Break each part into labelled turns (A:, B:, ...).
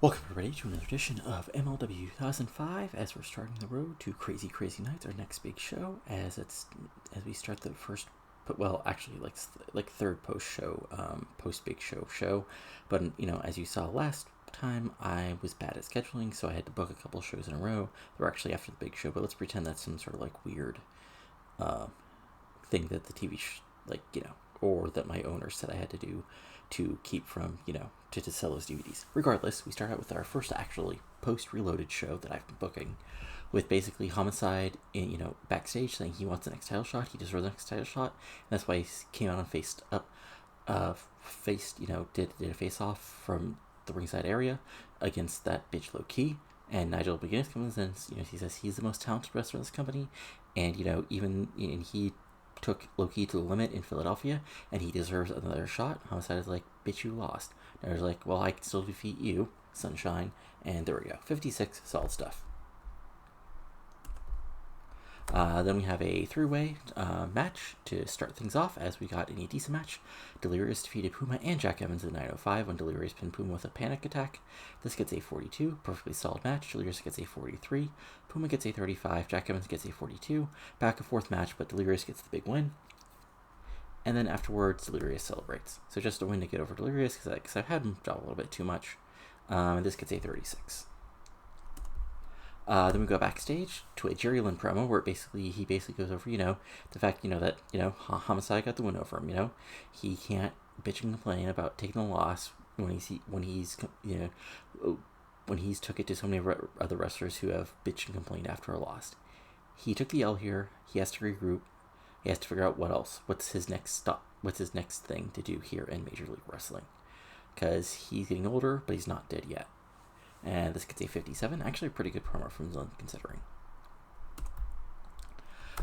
A: Welcome everybody to another edition of MLW 2005 as we're starting the road to Crazy Crazy Nights, our next big show, as we start the first, well, actually like third post big show, but as you saw last time, I was bad at scheduling, so I had to book a couple shows in a row. They were actually after the big show, but let's pretend that's some sort of like weird thing that the TV or that my owner said I had to do to keep from, to sell those DVDs. Regardless, we start out with our first actually post-reloaded show that I've been booking, with basically Homicide, backstage saying he wants the next title shot, he deserves the next title shot, and that's why he came out and did a face-off from the ringside area against that bitch Low Key, and Nigel McGuinness comes in, he says he's the most talented wrestler in this company, and, he took Low Key to the limit in Philadelphia, and he deserves another shot. Homicide is like, bitch, you lost. And I was like, well, I can still defeat you, Sunshine. And there we go. 56, solid stuff. Then we have a three-way match to start things off, as we got in a decent match. Delirious defeated Puma and Jack Evans in 9:05 when Delirious pinned Puma with a panic attack. This gets a 42, perfectly solid match. Delirious gets a 43, Puma gets a 35, Jack Evans gets a 42. Back and forth match, but Delirious gets the big win. And then afterwards, Delirious celebrates. So just a win to get over Delirious, because I've had him drop a little bit too much. And this gets a 36. Then we go backstage to a Jerry Lynn promo where he basically goes over, the fact, that, Homicide got the win over him, he can't bitch and complain about taking a loss when he's took it to so many other wrestlers who have bitched and complained after a loss. He took the L here. He has to regroup. He has to figure out what's his next thing to do here in Major League Wrestling, because he's getting older, but he's not dead yet. And this gets a 57. Actually, a pretty good promo from Lynn, considering.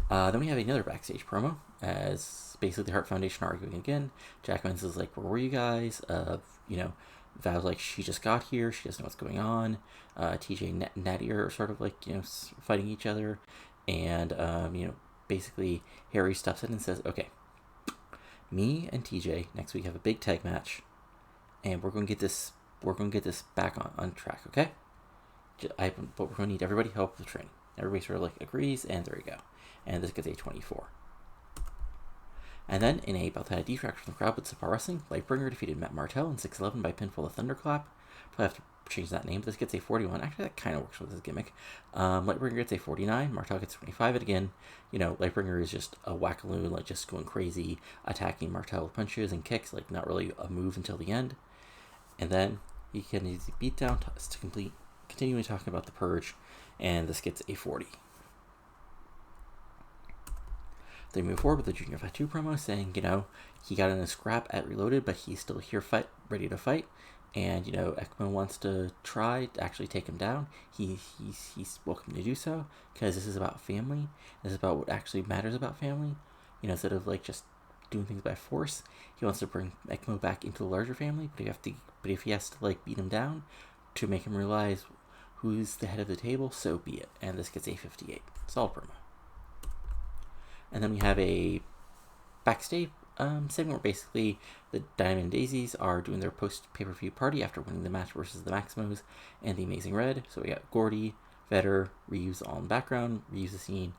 A: Then we have another backstage promo, as basically the Hart Foundation are arguing again. Jack Evans is like, where were you guys? Val's like, she just got here. She doesn't know what's going on. TJ and Natty are sort of like, fighting each other. And, basically Harry steps in and says, okay, me and TJ next week have a big tag match, and we're going to get this back on track, okay? But we're going to need everybody help with training. Everybody sort of like agrees, and there you go. And this gets a 24. And then in a belt detract from the crowd with Sapar Wrestling, Lightbringer defeated Matt Martel in 6:11 by pinfall of Thunderclap. Probably have to change that name, but this gets a 41. Actually, that kind of works with his gimmick. Lightbringer gets a 49. Martel gets 25. And again, Lightbringer is just a wackaloon, like just going crazy, attacking Martel with punches and kicks, like not really a move until the end. And then he can beat down to continuing talking about the Purge, and this gets a 40. They move forward with the Junior Fight 2 promo, saying, he got in a scrap at Reloaded, but he's still here ready to fight. And, Ekman wants to try to actually take him down. He's welcome to do so, because this is about family. This is about what actually matters about family. Instead of like just doing things by force, he wants to bring Ekman back into the larger family. But if he has to like beat him down to make him realize who's the head of the table, so be it. And this gets a 58. Solid promo. And then we have a backstage segment where basically the Dynamite Daisies are doing their post-pay-per-view party after winning the match versus the Maximos and the Amazing Red. So we got Gordy, Vetter, Reeves all in the background. Reeves is seen,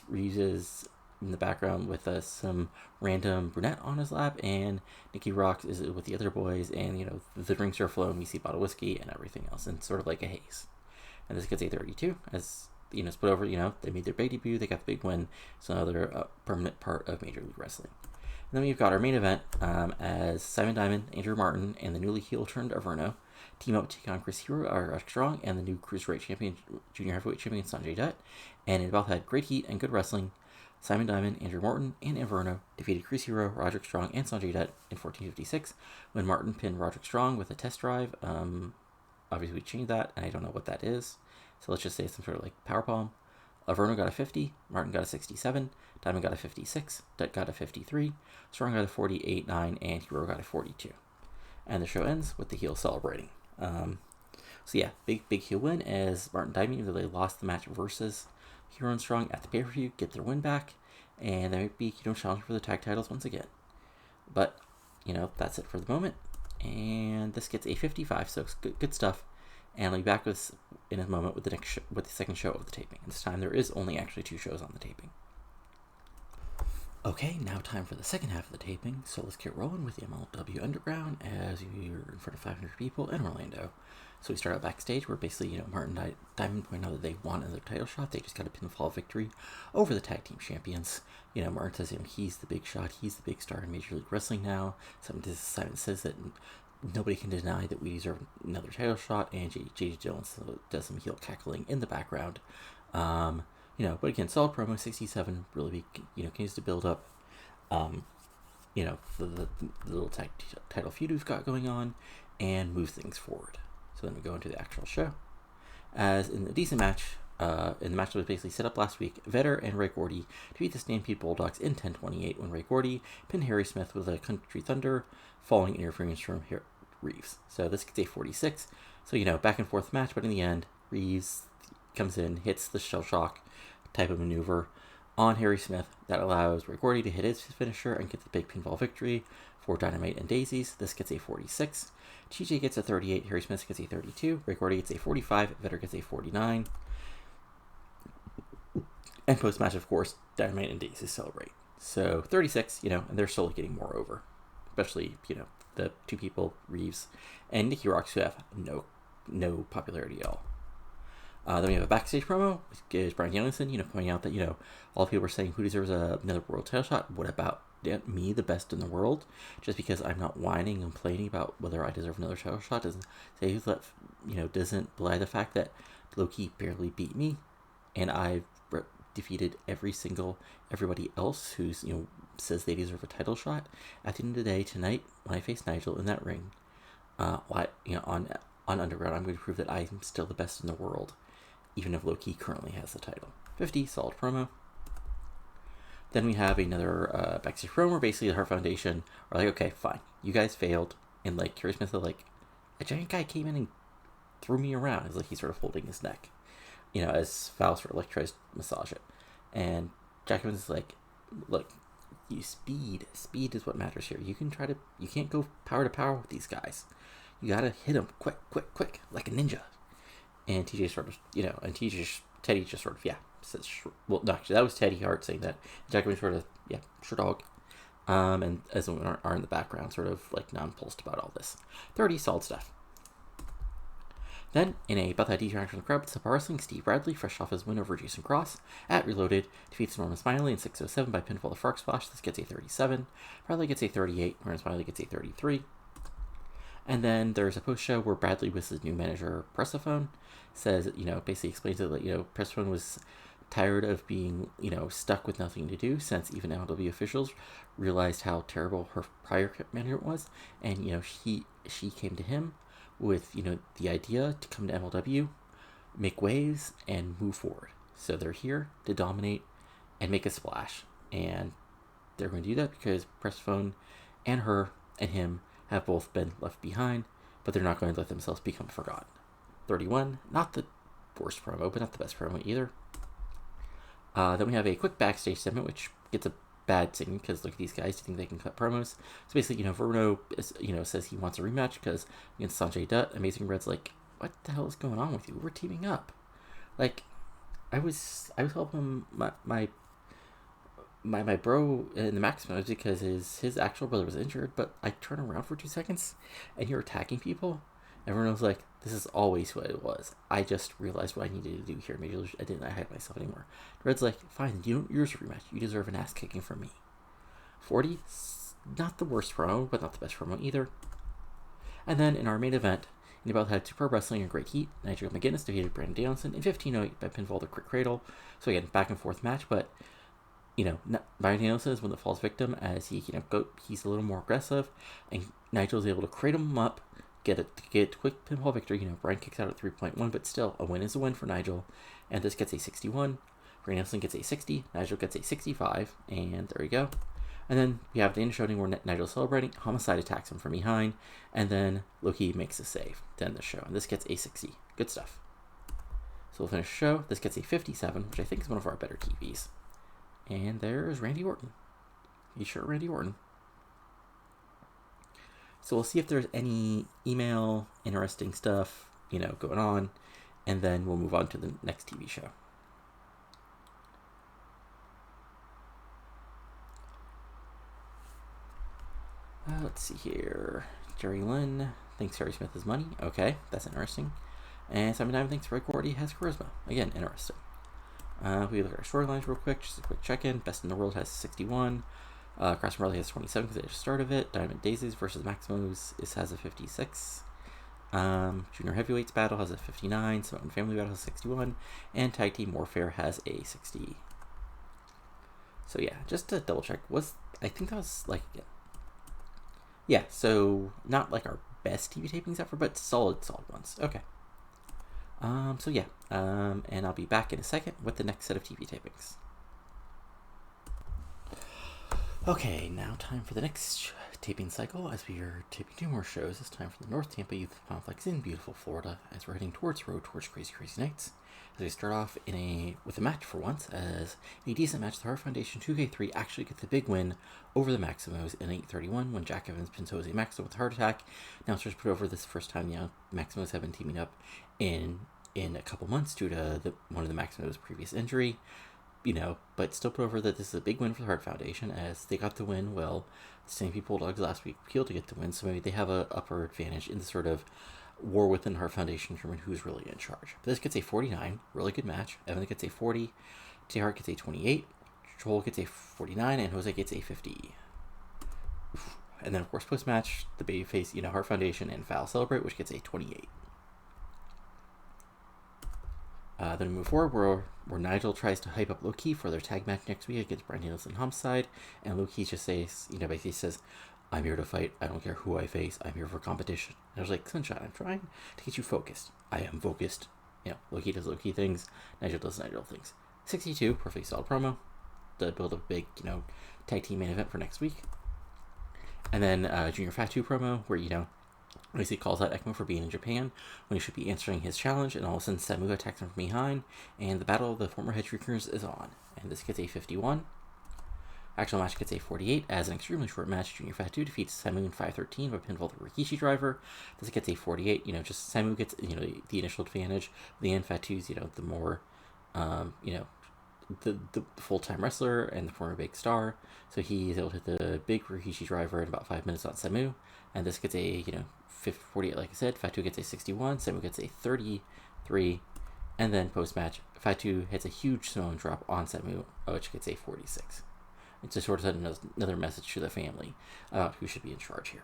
A: Reeves is in the background with some random brunette on his lap, and Nikki Rocks is with the other boys, and the drinks are flowing. We see bottled whiskey and everything else, and sort of like a haze. And this gets a 32 as split over. They made their big debut, they got the big win, so now they're a permanent part of Major League Wrestling. And then we've got our main event as Simon Diamond, Andrew Martin, and the newly heel-turned Averno team up to take on Hero Roderick Strong and the new Cruiserweight Champion, Junior Heavyweight Champion Sanjay Dutt. And it both had great heat and good wrestling. Simon Diamond, Andrew Morton, and Averno defeated Hero, Roderick Strong, and Sanjay Dutt in 14:56 when Martin pinned Roderick Strong with a test drive. Obviously, we changed that, and I don't know what that is. So let's just say it's some sort of like powerbomb. Averno got a 50, Martin got a 67, Diamond got a 56, Dutt got a 53, Strong got a 48.9, and Hero got a 42. And the show ends with the heel celebrating. So yeah, big heel win as Martin Diamond, even though they lost the match versus Hero and Strong at the pay-per-view, get their win back, and they might be challenging for the tag titles once again. But that's it for the moment. And this gets a 55, so it's good stuff. and I'll be back in a moment with with the second show of the taping. This time there is only actually 2 shows on the taping. Okay, now time for the second half of the taping, so let's get rolling with the MLW Underground as you're in front of 500 people in Orlando. So we start out backstage where basically, Martin Diamond pointed out that they want another title shot. They just got a pinfall victory over the tag team champions. Martin says, he's the big shot, he's the big star in Major League Wrestling now. Simon says that nobody can deny that we deserve another title shot, and J.J. Dillon does some heel cackling in the background. But again, solid promo, 67, really, continues to build up, the little tag title feud we've got going on, and move things forward. So then we go into the actual show. As in a decent match, in the match that was basically set up last week, Vedder and Ray Gordy defeat the Stampede Bulldogs in 10:28 when Ray Gordy pinned Harry Smith with a Country Thunder, following interference from Reeves. So this gets a 46. So, back and forth match, but in the end, Reeves comes in, hits the shell shock type of maneuver on Harry Smith that allows Ray Gordy to hit his finisher and get the big pinfall victory for Dynamite and Daisies. This gets a 46. TJ gets a 38, Harry Smith gets a 32, Ray Gordy gets a 45, Vedder gets a 49. And post-match, of course, Dynamite and Daisies celebrate. So 36, and they're slowly getting more over. Especially, the 2 people, Reeves and Nikki Rocks, who have no popularity at all. Then we have a backstage promo, which is Brian Danielson, pointing out that, all the people are saying who deserves another world title shot. What about me, the best in the world? Just because I'm not whining and complaining about whether I deserve another title shot doesn't say that, doesn't belie the fact that Loki barely beat me, and I've defeated everybody else who's, says they deserve a title shot. At the end of the day, tonight, when I face Nigel in that ring, on Underground, I'm going to prove that I'm still the best in the world, even if Loki currently has the title. 50, solid promo. Then we have another backstage promo where basically the Hart Foundation are like, okay, fine, you guys failed, and Harry Smith is like, a giant guy came in and threw me around. It's like he's sort of holding his neck, as Val sort of tries to massage it, and Jack Evans is like, look, speed is what matters here. You can't go power to power with these guys. You gotta hit them quick, like a ninja. And TJ sort of, Teddy just sort of, says, well, no, actually, that was Teddy Hart saying that. Jack Evans sort of, sure dog. And as women are in the background, sort of nonplussed about all this. 30, solid stuff. Then, in a about that interaction from the crowd, Super Wrestling, Steve Bradley, fresh off his win over Jason Cross at Reloaded, defeats Norman Smiley in 6:07 by pinfall of Frog Splash. This gets a 37. Bradley gets a 38. Norman Smiley gets a 33. And then there's a post-show where Bradley, with his new manager, Pressaphone, says, basically explains that, Pressaphone was tired of being, stuck with nothing to do since even MLW officials realized how terrible her prior manager was. And, she came to him with, the idea to come to MLW, make waves, and move forward. So they're here to dominate and make a splash. And they're going to do that because Pressaphone and her and him have both been left behind, but they're not going to let themselves become forgotten. 31, not the worst promo, but not the best promo either. Then we have a quick backstage segment, which gets a bad segment because look at these guys, do you think they can cut promos? So basically, Verno is, says he wants a rematch because against Sanjay Dutt. Amazing Red's like, what the hell is going on with you? We're teaming up. I was helping my bro in the Maximum because his actual brother was injured, but I turn around for 2 seconds and you're attacking people. Everyone was like, this is always what it was. I just realized what I needed to do here. Maybe I didn't hide myself anymore. Red's like, fine, you don't yours a rematch. You deserve an ass kicking from me. 40, not the worst promo, but not the best promo either. And then in our main event, they both had Super Wrestling and Great Heat. Nigel McGuinness defeated Brandon Danielson in 15:08 by pinfall the Quick Cradle. So again, back and forth match, but Brian Danielson is one that falls victim as he, he's a little more aggressive, and Nigel's able to cradle him up, get quick pinfall victory. Brian kicks out at 3.1, but still, a win is a win for Nigel, and this gets a 61. Brian Danielson gets a 60, Nigel gets a 65, and there you go. And then we have Dana showing where Nigel's celebrating, Homicide attacks him from behind, and then Loki makes a save to end the show, and this gets a 60. Good stuff. So we'll finish the show. This gets a 57, which I think is one of our better TVs. And there's Randy Orton. You sure, Randy Orton? So we'll see if there's any email, interesting stuff, going on, and then we'll move on to the next TV show. Let's see here. Jerry Lynn thinks Harry Smith is money. Okay, that's interesting. And Simon Diamond thinks Ray Gordy has charisma. Again, interesting. We look at our storylines real quick. Just a quick check-in. Best in the World has 61. Cross Morelli has 27 because they just started it. Dynamite Daisies versus Maximos has a 56. Junior Heavyweights Battle has a 59. Smoking Family Battle has 61. And Tag Team Warfare has a 60. So yeah, just to double check, I think that was like, yeah, so not like our best TV tapings ever, but solid ones. Okay. So yeah, and I'll be back in a second with the next set of TV tapings. Okay, now time for the next taping cycle as we are taping 2 more shows, this time from the North Tampa Youth Complex in beautiful Florida, as we're heading towards Crazy Nights. As we start off with a match for once, as a decent match, the Hart Foundation 2K3 actually gets the big win over the Maximos in 8:31 when Jack Evans pins Jose Maximo with a heart attack. Announcers put over this first time the Maximos have been teaming up in a couple months due to one of the Maximos' previous injury. But still put over that this is a big win for the Hart Foundation, as they got the win. Well, the same people Bulldogs last week appealed to get the win, so maybe they have a upper advantage in the sort of war within Hart Foundation to determine who's really in charge. But this gets a 49, really good match. Evan gets a 40, T. Hart gets a 28, Joel gets a 49, and Jose gets a 50. And then, of course, post-match, the babyface, Hart Foundation and Foul celebrate, which gets a 28. Then we move forward where Nigel tries to hype up Low-Key for their tag match next week against Brian Danielson and Homicide, and Low-Key just says, basically says, I'm here to fight. I don't care who I face. I'm here for competition. And I was like, Sunshine, I'm trying to get you focused. I am focused. Low-Key does Low-Key things. Nigel does Nigel things. 62, perfectly solid promo. To build a big, tag team main event for next week. And then Junior Fatu promo where, basically calls out Ekman for being in Japan when he should be answering his challenge, and all of a sudden Samu attacks him from behind, and the battle of the former head shriekers is on. And this gets a 51. Actual match gets a 48 as an extremely short match. Junior Fatu defeats Samu in 5:13 by pinfall the Rikishi driver. This gets a 48. Just Samu gets the initial advantage. The end Fatu's the more the full-time wrestler and the former big star, so he's able to hit the big Rikishi driver in about 5 minutes on Samu, and this gets a 48 like I said. Fatu gets a 61, Samu gets a 33, and then post-match Fatu hits a huge Samoan drop on Samu, which gets a 46. It's just sort of another message to the family about who should be in charge here.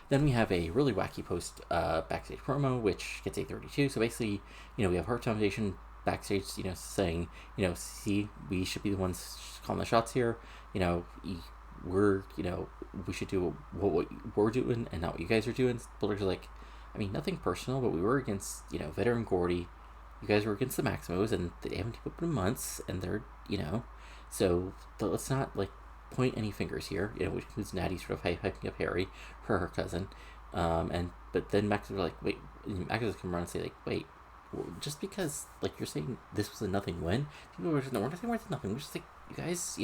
A: Then we have a really wacky post backstage promo, which gets a 32. So basically, we have Hart Foundation backstage, saying, see, we should be the ones calling the shots here. We should do what we're doing and not what you guys are doing. Builders are like, nothing personal, but we were against, Veteran Gordy. You guys were against the Maximos, and they haven't kept up in months, and they're, so let's not, point any fingers here, which includes Natty sort of hyping up Harry for her cousin. But then Max was like, wait, Max was come around and say, wait, just because, you're saying this was a nothing win, people were just, no, we're not saying it's nothing, we're just like, you guys,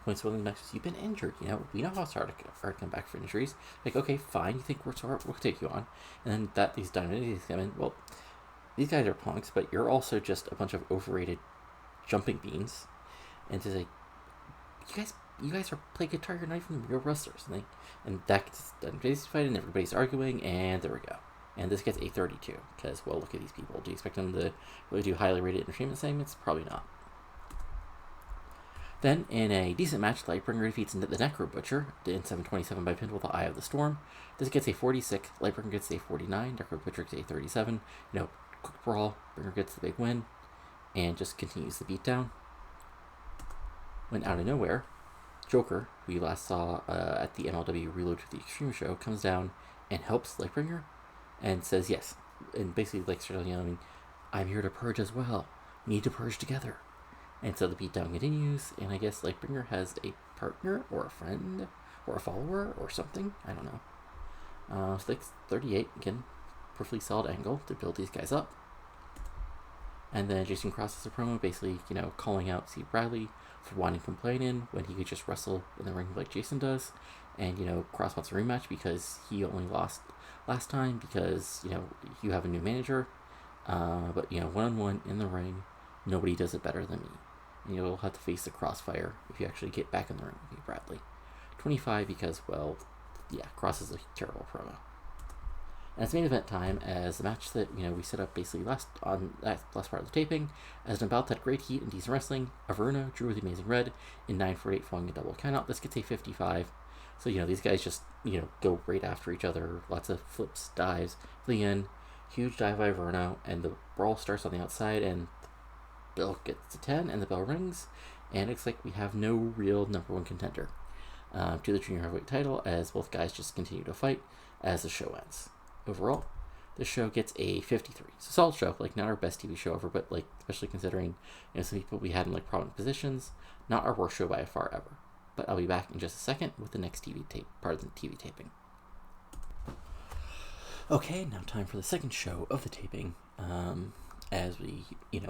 A: points to Max, you've been injured, we know how it's hard to come back for injuries. Okay, fine, you think we're smart, we'll take you on. And then these Dynamite come in, well, these guys are punks, but you're also just a bunch of overrated jumping beans. And to say, you guys are playing guitar, you're not even real wrestlers. And that gets done basically fight, and everybody's arguing, and there we go. And this gets a 32, because, well, look at these people. Do you expect them to really do highly rated entertainment segments? Probably not. Then, in a decent match, Lightbringer defeats the Necro Butcher in 7:27 by pinfall with the Eye of the Storm. This gets a 46, Lightbringer gets a 49, Necro Butcher gets a 37. Quick brawl, Bringer gets the big win, and just continues the beatdown. When out of nowhere, Joker, who you last saw at the MLW Reload to the Extreme show, comes down and helps Lightbringer and says yes. And basically, starts yelling, I'm here to purge as well. We need to purge together. And so the beatdown continues, and I guess Lightbringer has a partner or a friend or a follower or something. I don't know. So 38, again, perfectly solid angle to build these guys up. And then Jason Cross has a promo basically, calling out Steve Bradley for wanting complaining when he could just wrestle in the ring like Jason does. and, Cross wants a rematch because he only lost last time because, you have a new manager. But, one-on-one in the ring, nobody does it better than me. And you'll have to face the crossfire if you actually get back in the ring with me, Bradley. 25 because, well, yeah, Cross is a terrible promo. And it's main event time as the match that, we set up basically last part of the taping as an bout that great heat and decent wrestling. Averno drew with the Amazing Red in 9:48 following a double countout. This gets a 55. So, these guys just, go right after each other. Lots of flips, dives. For the end, huge dive by Averno, and the brawl starts on the outside, and Bill gets to 10, and the bell rings, and it's like we have no real number one contender to the junior heavyweight title as both guys just continue to fight as the show ends. Overall, the show gets a 53. It's a solid show, like not our best TV show ever, but like especially considering some people we had in like prominent positions, not our worst show by far ever. But I'll be back in just a second with the next part of the TV taping. Okay, now time for the second show of the taping. As we,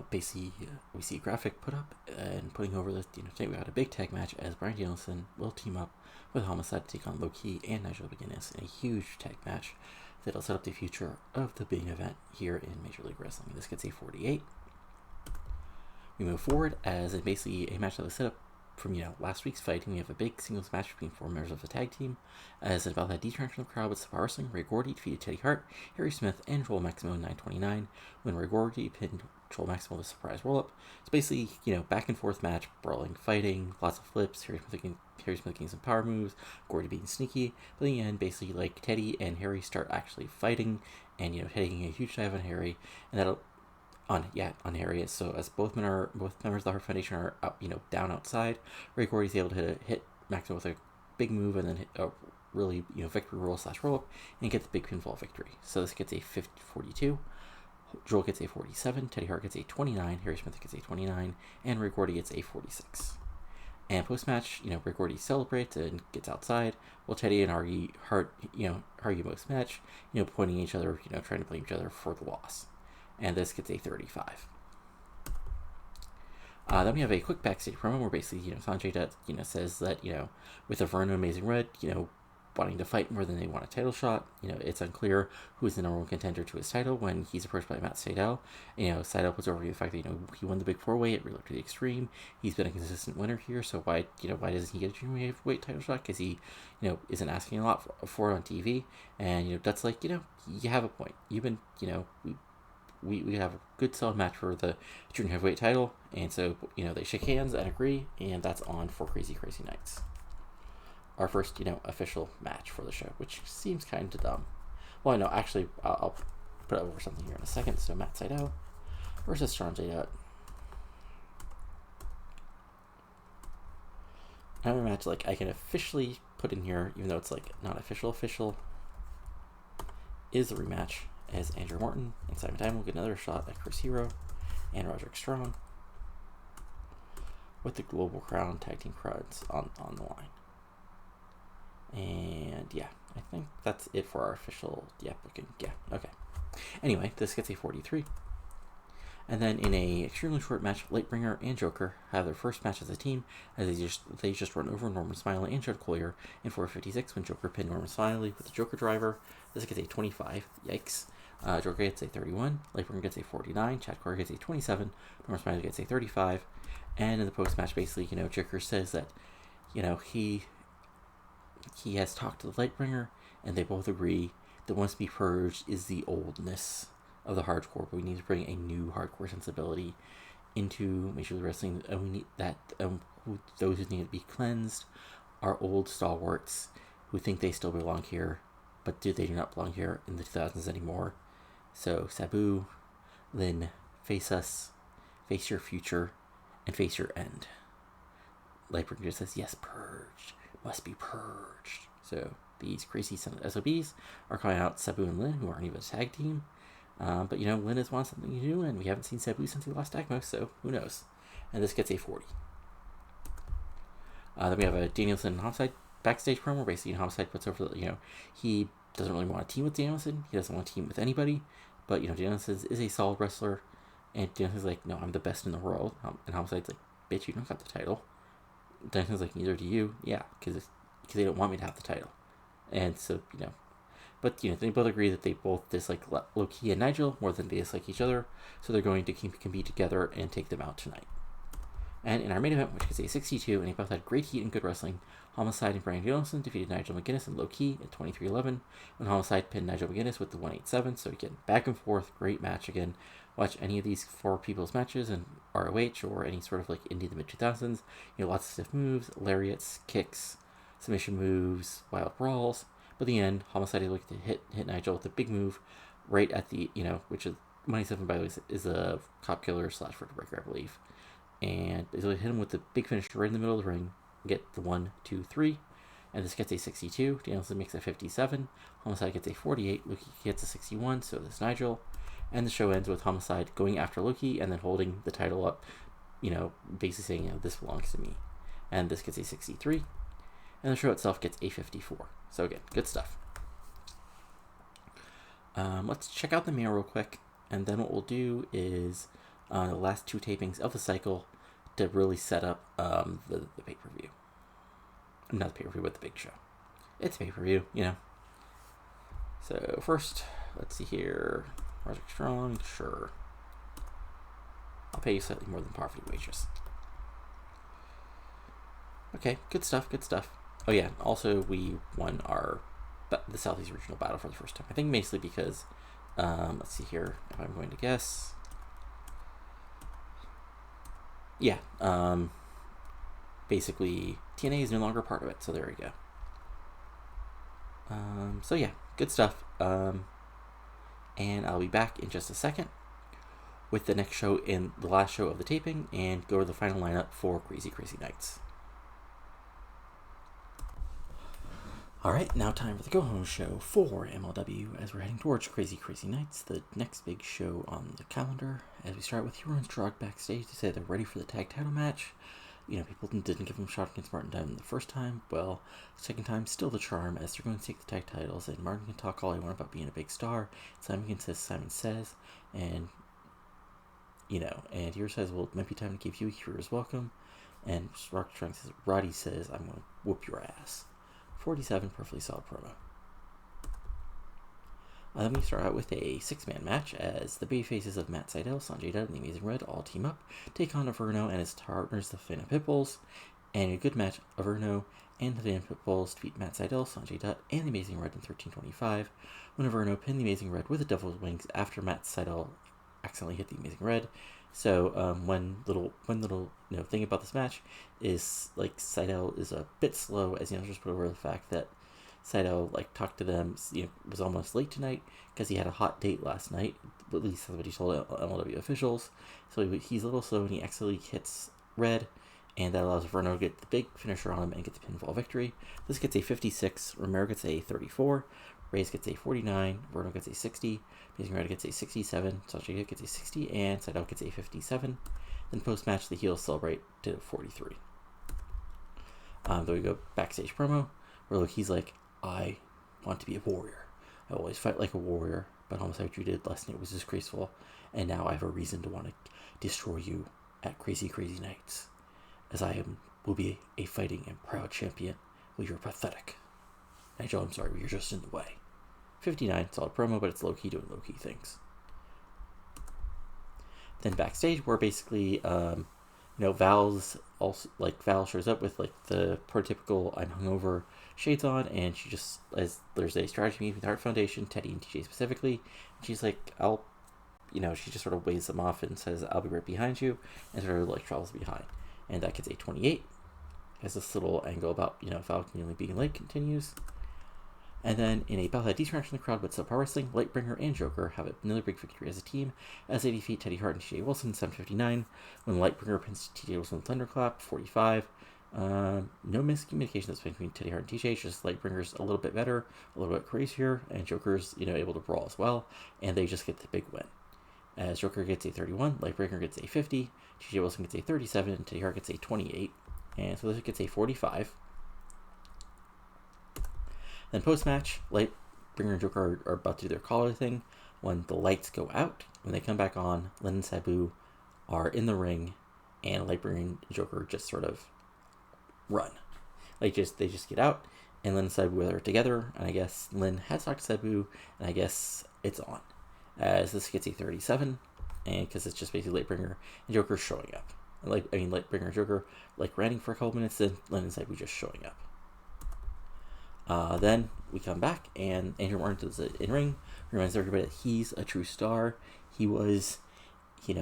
A: basically we see a graphic put up and putting over this, today we got a big tag match as Bryan Danielson will team up with Homicide to take on Low-Ki and Nigel McGuinness in a huge tag match that'll set up the future of the big event here in Major League Wrestling. This gets a 48. We move forward as basically a match that was set up from, last week's fighting. We have a big singles match between 4 members of the tag team. As about that detraction from the crowd with Power Wrestling, Ray Gordy defeated Teddy Hart, Harry Smith, and Joel Maximo in 9:29 when Ray Gordy pinned Joel Maximo with a surprise roll-up. It's basically, back and forth match, brawling, fighting, lots of flips, Harry Smith getting some power moves, Gordy being sneaky. But in the end, basically, like, Teddy and Harry start actually fighting, and, Teddy a huge dive on Harry, and that'll on Harry. So as both members of the Hart Foundation are up, down outside, Ray Gordy's able to hit Maximo with a big move and then hit a really, victory roll / roll up and get the big pinfall victory. So this gets a 42. Joel gets a 47, Teddy Hart gets a 29, Harry Smith gets a 29, and Ray Gordy gets a 46. And post-match, Ray Gordy celebrates and gets outside, while Teddy and argue post-match, pointing at each other, trying to blame each other for the loss. And this gets a 35. Then we have a quick backstage promo where basically, Sanjay Dutt, says that, with Averno Amazing Red, wanting to fight more than they want a title shot, it's unclear who's the number one contender to his title when he's approached by Matt Sydal. Sydal puts over the fact that, he won the big 4-way at Reload to the Extreme. He's been a consistent winner here, so why doesn't he get a junior heavyweight title shot? Because he, isn't asking a lot for it on TV. And, Dutt's like, you have a point. You've been, we have a good solid match for the junior heavyweight title, and so they shake hands and agree, and that's on for Crazy Nights. Our first official match for the show, which seems kind of dumb. Well, no, actually, I'll put over something here in a second. So Matt Sydal versus Sanjay Dutt. Another match like I can officially put in here, even though it's like not official, is the rematch as Andrew Morton and Simon Diamond will get another shot at Chris Hero and Roderick Strong with the Global Crown Tag Team crowds on the line. And yeah, I think that's it for our official booking. Yeah, okay. Anyway, this gets a 43. And then in a extremely short match, Lightbringer and Joker have their first match as a team as they just run over Norman Smiley and Judd Collier in 456 when Joker pinned Norman Smiley with the Joker driver. This gets a 25. Yikes. Joker gets a 31. Lightbringer gets a 49. Chad Collier gets a 27. Norman Smiley gets a 35. And in the post-match, basically, Joker says that, he has talked to the Lightbringer, and they both agree that what must be purged is the oldness of the hardcore, but we need to bring a new hardcore sensibility into Major League Wrestling, and we need that those who need to be cleansed are old stalwarts who think they still belong here, but they do not belong here in the 2000s anymore. So Sabu, Lynn, face us, face your future, and face your end. Lightbringer says, yes, purged, must be purged. So these crazy SOBs are calling out Sabu and Lynn, who aren't even a tag team. But Lynn has wanted something new, and we haven't seen Sabu since he lost Tagmo, so who knows? And this gets a 40. Then we have a Danielson and Homicide backstage promo. Basically, Homicide puts over, he doesn't really want to team with Danielson. He doesn't want to team with anybody. But, Danielson is a solid wrestler. And Danielson's like, no, I'm the best in the world. And Homicide's like, bitch, you don't got the title. Danielson's like, neither do you. Yeah, because, because they don't want me to have the title. And so, but, they both agree that they both dislike Low-Ki and Nigel more than they dislike each other, so they're going to compete together and take them out tonight. And in our main event, which is a 62, and they both had great heat and good wrestling, Homicide and Brian Danielson defeated Nigel McGuinness and Low-Ki at 23-11, when Homicide pinned Nigel McGuinness with the 187, so again, back and forth, great match again. Watch any of these four people's matches in ROH or any sort of like indie the mid-2000s, lots of stiff moves, lariats, kicks, submission moves, wild brawls, but in the end, Homicide looked to hit Nigel with a big move right at the, which is 187, by the way, is a cop killer / vertebra breaker, I believe. And they hit him with the big finish right in the middle of the ring, get the 1, 2, 3, and this gets a 62. Danielson makes a 57. Homicide gets a 48. Low-Ki gets a 61. So does Nigel, and the show ends with Homicide going after Low-Ki and then holding the title up, basically saying, this belongs to me. And this gets a 63, and the show itself gets a 54. So again, good stuff. Let's check out the mail real quick, and then what we'll do is the last two tapings of the cycle to really set up the pay-per-view. Not the pay-per-view, but the big show. It's pay-per-view, So first, let's see here. Roderick Strong, sure. I'll pay you slightly more than poverty wages. Okay, good stuff. Oh yeah, also we won the Southeast Regional Battle for the first time. I think mostly because, let's see here, if I'm going to guess. Yeah, basically TNA is no longer part of it, so there we go. So yeah, good stuff. And I'll be back in just a second with the next show in the last show of the taping and go over the final lineup for Crazy Crazy Nights. Alright, now time for the go-home show for MLW as we're heading towards Crazy Crazy Nights, the next big show on the calendar. As we start with Hero Roderick backstage to say they're ready for the tag title match. People didn't give him a shot against Martin Diamond the first time. Well, second time, still the charm as they're going to take the tag titles. And Martin can talk all he wants about being a big star. Simon can say Simon says. And, and Hero says, well, it might be time to give you Hero's welcome. And Roderick Strong says, Roddy says, I'm going to whoop your ass. 47, perfectly solid promo. Then we start out with a 6-man match as the babyfaces of Matt Sydal, Sanjay Dutt, and the Amazing Red all team up, take on Averno and his partners, the Fana Pitbulls, and a good match, Averno and the Fana Pitbulls defeat Matt Sydal, Sanjay Dutt, and the Amazing Red in 13:25, when Averno pinned the Amazing Red with the Devil's Wings after Matt Sydal accidentally hit the Amazing Red. So one little thing about this match is like Sydal is a bit slow, as just put over the fact that Sydal talked to them, was almost late tonight because he had a hot date last night. At least that's what he told MLW officials. So he's a little slow and he accidentally hits Red, and that allows Verno to get the big finisher on him and get the pinfall victory. This gets a 56, Romero gets a 34, Reyes gets a 49, Verno gets a 60, Amazing Red gets a 67, Sanjay gets a 60, and Sydal gets a 57. Then post-match, the heels celebrate to 43. Then we go backstage promo, where he's like, I want to be a warrior. I always fight like a warrior, but Homicide, what you did last night was disgraceful, and now I have a reason to want to destroy you at Crazy Crazy Nights, as will be a fighting and proud champion. Well, you're pathetic. Nigel, I'm sorry, but you're just in the way. 59, solid promo, but it's Low-Ki doing Low-Ki things. Then backstage, where basically, Val's also, Val shows up with, the prototypical I'm hungover shades on, and she just, as there's a strategy meeting with the Hart Foundation, Teddy and TJ specifically, and she's like, she just sort of waves them off and says, I'll be right behind you, and sort of, travels behind. And that gets a 28, as this little angle about, Val continually being late continues. And then, in a bout that distraction in the crowd with subpar wrestling, Lightbringer and Joker have another big victory as a team, as they defeat Teddy Hart and TJ Wilson 7:59, when Lightbringer pins TJ Wilson with Thunderclap 45. No miscommunication between Teddy Hart and TJ, just Lightbringer's a little bit better, a little bit crazier, and Joker's, able to brawl as well, and they just get the big win. As Joker gets a 31, Lightbringer gets a 50, TJ Wilson gets a 37, and Teddy Hart gets a 28, and so this gets a 45. Then post-match, Lightbringer and Joker are about to do their collar thing when the lights go out. When they come back on, Lynn and Sabu are in the ring, and Lightbringer and Joker just sort of run. They just get out, and Lynn and Sabu are together, and I guess Lynn has talked to Sabu, and I guess it's on. As this gets a 37, and because it's just basically Lightbringer and Joker showing up. Lightbringer and Joker ranting for a couple minutes, then Lynn and Sabu just showing up. Then we come back, and Andrew Martin does it in ring. Reminds everybody that he's a true star. He's been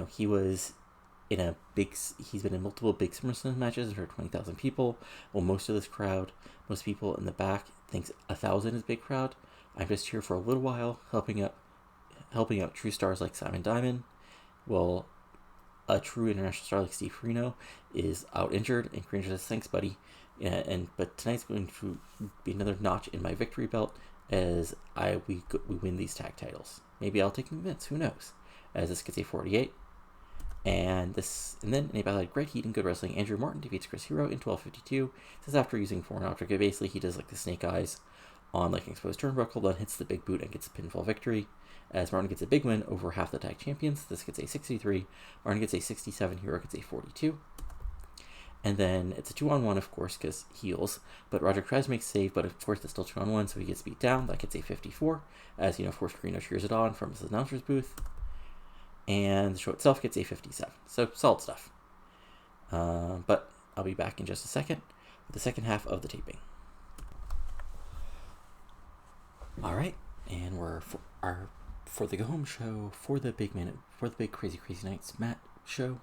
A: in multiple big SummerSlam matches in front of 20,000 people. Well, most people in the back thinks 1,000 is big crowd. I'm just here for a little while, helping out true stars like Simon Diamond. Well, a true international star like Steve Corino is out injured, and Corino says, "Thanks, buddy." But tonight's going to be another notch in my victory belt as we win these tag titles. Maybe I'll take them minutes. Who knows? As this gets a 48. And then in a battle of great heat and good wrestling, Andrew Martin defeats Chris Hero in 12:52. This is after using foreign object. Basically, he does the snake eyes on an exposed turnbuckle, then hits the big boot and gets a pinfall victory. As Martin gets a big win over half the tag champions. This gets a 63. Martin gets a 67. Hero gets a 42. And then it's a 2-on-1, of course, because heels. But Roderick tries to make a save, but of course it's still 2-on-1, so he gets beat down. That gets a 54. As of course, Corino cheers it on from his announcer's booth. And the show itself gets a 57. So solid stuff. But I'll be back in just a second with the second half of the taping. All right, and we're for the go home show for the big crazy nights Matt show.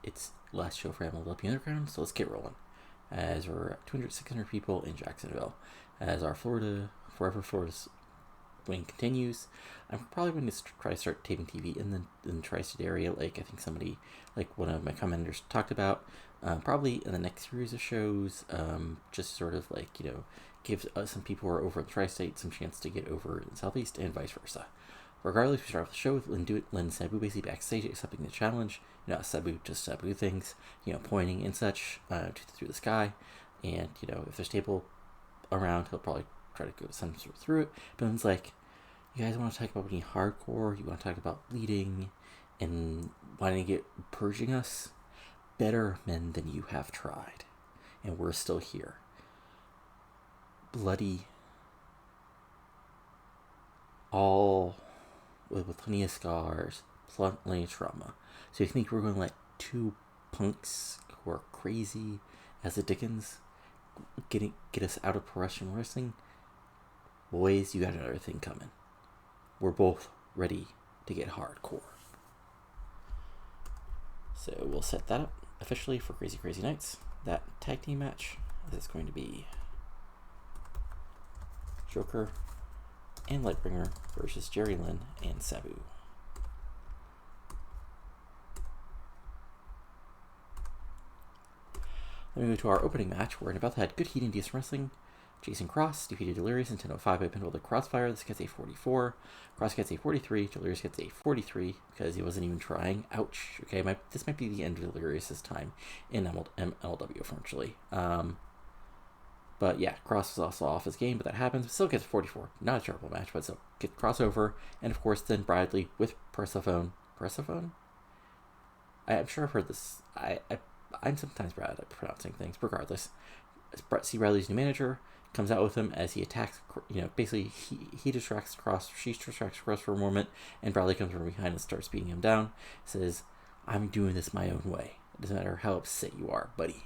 A: It's last show for MLW Underground, so let's get rolling. As we're at 600 people in Jacksonville, as our Florida's wing continues. I'm probably going to try to start taping TV in the tri-state area, I think somebody, one of my commenters talked about, probably in the next series of shows, just sort of gives some people who are over in the tri-state some chance to get over in the southeast and vice versa. Regardless, we start off the show with Lynn and Sabu basically backstage accepting the challenge. Sabu things, pointing and such through the sky, and if there's table around, he'll probably try to go some sort of through it. But Lynn's like, you guys want to talk about being hardcore? You want to talk about bleeding and wanting to get purging us? Better men than you have tried, and we're still here. Bloody, all with plenty of scars, plenty of trauma. So you think we're going to let two punks who are crazy as the Dickens get us out of professional wrestling? Boys, you got another thing coming. We're both ready to get hardcore. So we'll set that up officially for Crazy Nights. That tag team match is going to be Joker and Lightbringer versus Jerry Lynn and Sabu. Then we go to our opening match. We're about to have good heat and decent wrestling. Jason Cross defeated Delirious in 10:05 by pinfall to Crossfire. This gets a 44. Cross gets a 43. Delirious gets a 43 because he wasn't even trying. Ouch. Okay, this might be the end of Delirious's time in MLW, unfortunately. But yeah, Cross was also off his game, but that happens. Still gets a 44. Not a terrible match, but still gets crossover. And of course, then Bradley with Persephone. Persephone? I'm sure I've heard this. I'm sometimes bad at pronouncing things. Regardless, C. Bradley's new manager comes out with him as he attacks. Basically he distracts Cross. She distracts Cross for a moment, and Bradley comes from behind and starts beating him down. Says, "I'm doing this my own way. It doesn't matter how upset you are, buddy."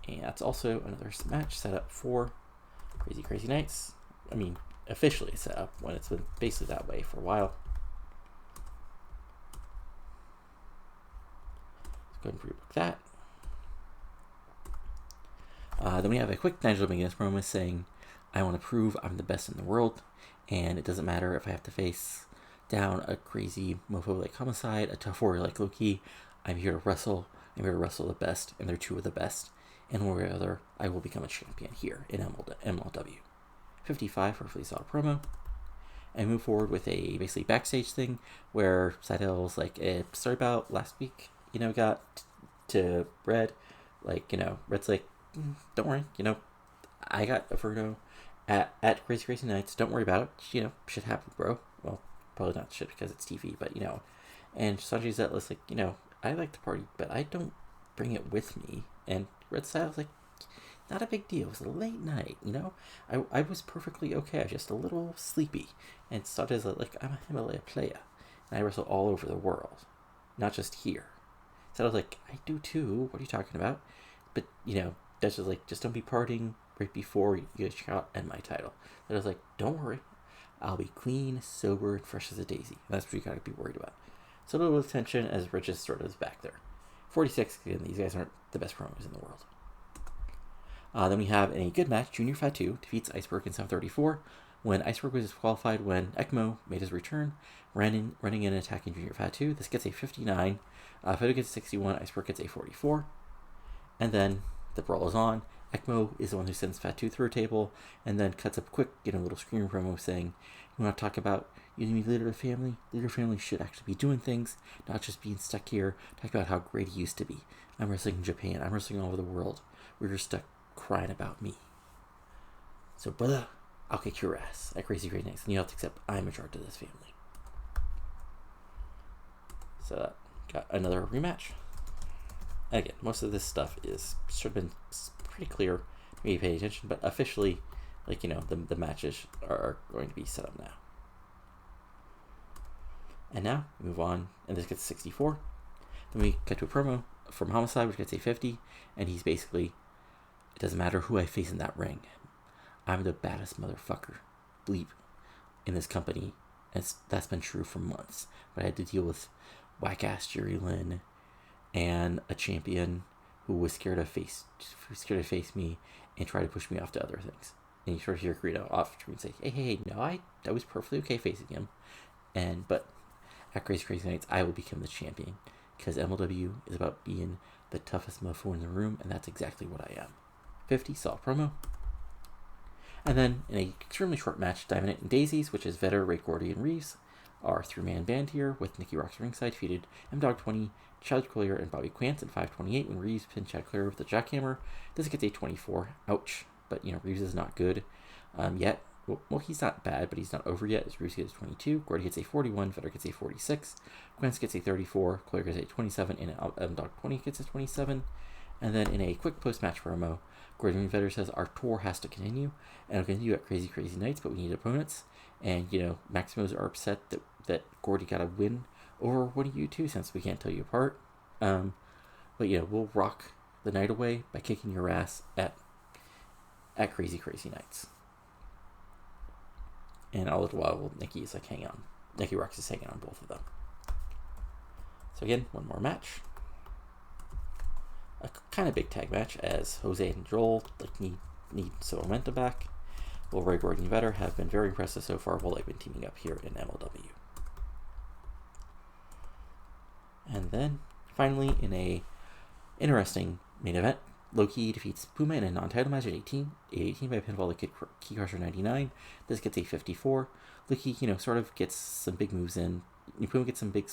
A: And that's also another match set up for Crazy Nights. I mean, officially set up when it's been basically that way for a while. Let's go ahead and rebook that. Then we have a quick Nigel McGuinness promo saying, "I want to prove I'm the best in the world, and it doesn't matter if I have to face down a crazy mofo like Homicide, a tough warrior like Loki. I'm here to wrestle. I'm here to wrestle the best, and they're two of the best. And one way or other, I will become a champion here in MLW." 55 for a fully solid promo. And move forward with a basically backstage thing where Seidel's sorry about last week, got to Red. Red's like, "Don't worry, I got a Inferno at Crazy Nights. Don't worry about it. Shit happens, bro." Well, probably not shit because it's TV, but And Sanjay's at list I like to party, but I don't bring it with me. And Red Styles Not a big deal. It was a late night, you know? I was perfectly okay. I was just a little sleepy. And started as I'm a Himalaya player. And I wrestle all over the world. Not just here. So I was like, I do too. What are you talking about? But, that's just just don't be partying right before you get a shot at my title. And I was like, don't worry. I'll be clean, sober, and fresh as a daisy. And that's what you gotta be worried about. So a little tension as Rich is sort of is back there. 46, again, these guys aren't the best promos in the world. Then we have in a good match, Junior Fatu defeats Iceberg in 734 when Iceberg was disqualified when ECMO made his return, running in and attacking Junior Fatu. This gets a 59. Fatu gets a 61. Iceberg gets a 44. And then the brawl is on. ECMO is the one who sends Fatu through a table and then cuts up a quick, little scream promo saying, you want to talk about you need to be leader of the family? Leader of the family should actually be doing things, not just being stuck here. Talk about how great he used to be. I'm wrestling in Japan. I'm wrestling all over the world. We're just stuck crying about me. So, brother, I'll kick your ass at Crazy Crazy Nights, and you have to accept I'm in charge of this family. So that got another rematch. And again, most of this stuff is sort of been pretty clear. Maybe pay attention, but officially, the matches are going to be set up now. And now we move on, and this gets 64. Then we cut to a promo from Homicide, which gets a 50, and he's basically, it doesn't matter who I face in that ring. I'm the baddest motherfucker, bleep, in this company, and that's been true for months. But I had to deal with whack-ass Jerry Lynn and a champion who was scared to face me and try to push me off to other things. And you sort of hear Greedo off screen say, hey, no, I was perfectly okay facing him. But at Crazy Crazy Nights, I will become the champion because MLW is about being the toughest mofo in the room, and that's exactly what I am. 50, solid promo. And then in an extremely short match, Dynamite Daisies, which is Vedder, Ray Gordy, and Reeves, our three-man band here with Nikki Roxx ringside, defeated M-Dog 20, Chad Collier, and Bobby Quance in 5:28 when Reeves pinned Chad Collier with a jackhammer. This gets a 24. Ouch. But, Reeves is not good yet. Well, he's not bad, but he's not over yet. As Reeves gets 22, Gordy gets a 41, Vedder gets a 46, Quance gets a 34, Collier gets a 27, and M-Dog 20 gets a 27. And then in a quick post-match promo, Gordon Vedder says our tour has to continue, and it'll continue at Crazy Crazy Nights, but we need opponents. And, Maximos are upset that Gordy got a win over one of you two, since we can't tell you apart. But, we'll rock the night away by kicking your ass at Crazy Crazy Nights. And all the while, Nikki is hanging on. Nikki Roxx is hanging on both of them. So again, one more match. A kind of big tag match as Jose and Joel need some momentum back. Well, Ray Gordon and Vedder have been very impressive so far while they've been teaming up here in MLW. And then, finally, in a interesting main event, Low-Ki defeats Puma in a non-title match at 18 by pinfall to Key Crusher 99. This gets a 54. Low-Ki, sort of gets some big moves in. Puma gets some big,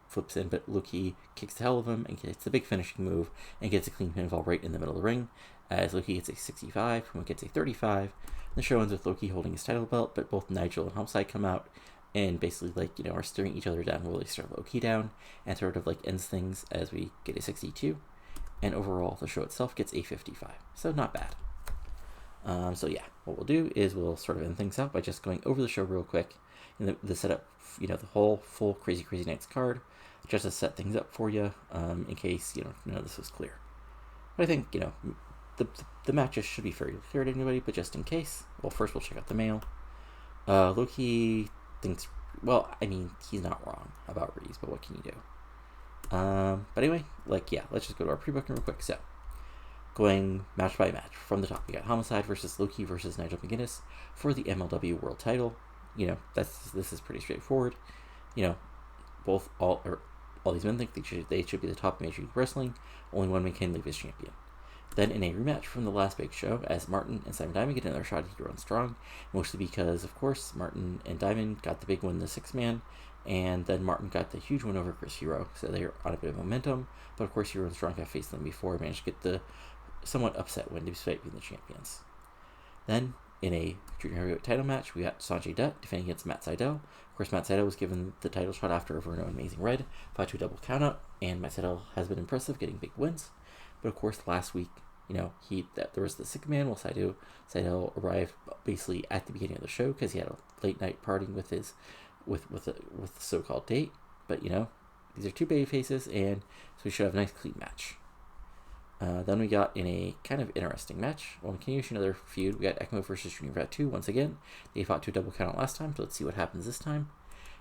A: flips in, but Low-Ki kicks the hell of him and gets the big finishing move and gets a clean pinfall right in the middle of the ring. As Low-Ki gets a 65, Puma gets a 35. The show ends with Low-Ki holding his title belt, but both Nigel and Homicide come out and basically, are staring each other down while they stare Low-Ki down, and sort of ends things as we get a 62. And overall, the show itself gets a 55. So not bad. So yeah, what we'll do is we'll sort of end things out by just going over the show real quick. And the setup, the whole full Crazy Crazy Nights card, just to set things up for you, in case, none of this was clear. But I think, the matches should be fairly clear to anybody, but just in case, well, first we'll check out the mail. Low-Ki thinks, he's not wrong about Reeves, but what can you do? But anyway, let's just go to our pre-booking real quick. So, going match by match from the top, we got Homicide versus Low-Ki versus Nigel McGuinness for the MLW World Title. This is pretty straightforward. All these men think they should be the top Major League Wrestling. Only one man can leave as champion. Then in a rematch from the last big show, as Martin and Simon Diamond get another shot at Hero Roderick Strong, mostly because, of course, Martin and Diamond got the big win in the 6-man, and then Martin got the huge win over Chris Hero, so they're on a bit of momentum. But of course, Hero and Strong have faced them before and managed to get the somewhat upset win despite being the champions. Then, in a junior heavyweight title match, we got Sanjay Dutt defending against Matt Sydal. Of course, Matt Sydal was given the title shot after a Verno Amazing Red, fought to a double countout, and Matt Sydal has been impressive, getting big wins. But of course, last week, there was the sick man. Well, Seidel arrived basically at the beginning of the show because he had a late night partying with his with the so-called date. But these are two baby faces, and so we should have a nice clean match. Then we got in a kind of interesting match. Well, we continue another feud. We got ECMO versus Junior Vet 2 once again. They fought to a double count last time, so let's see what happens this time.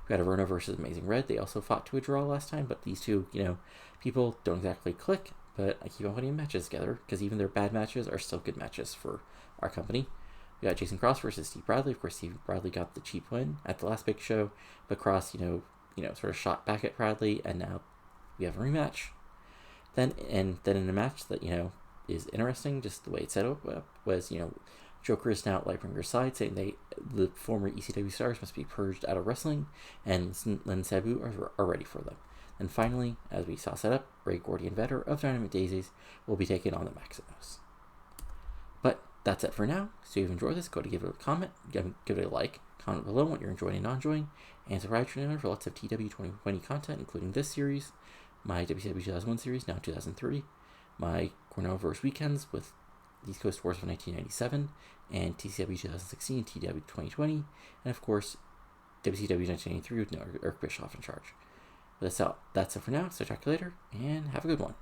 A: We got Averno versus Amazing Red. They also fought to a draw last time, but these two, people don't exactly click, but I keep on putting matches together because even their bad matches are still good matches for our company. We got Jason Cross versus Steve Bradley. Of course, Steve Bradley got the cheap win at the last big show, but Cross, sort of shot back at Bradley, and now we have a rematch. Then in a match that, is interesting, just the way it's set up was, Joker is now at Lightbringer's side, saying the former ECW stars must be purged out of wrestling, and Lynn Sabu are ready for them. And finally, as we saw set up, Ray Gordy and Vetter of Dynamite Daisies will be taking on the Maximus. But that's it for now. So if you've enjoyed this, go to give it a comment, give it a like, comment below what you're enjoying and not enjoying, and subscribe to for lots of TEW 2020 content, including this series, my WCW 2001 series, now 2003, my Cornell vs. Weekends with East Coast Wars of 1997, and TCW 2016, TEW 2020, and of course, WCW 1983 with Eric Bischoff in charge. But that's it for now, so talk to you later, and have a good one.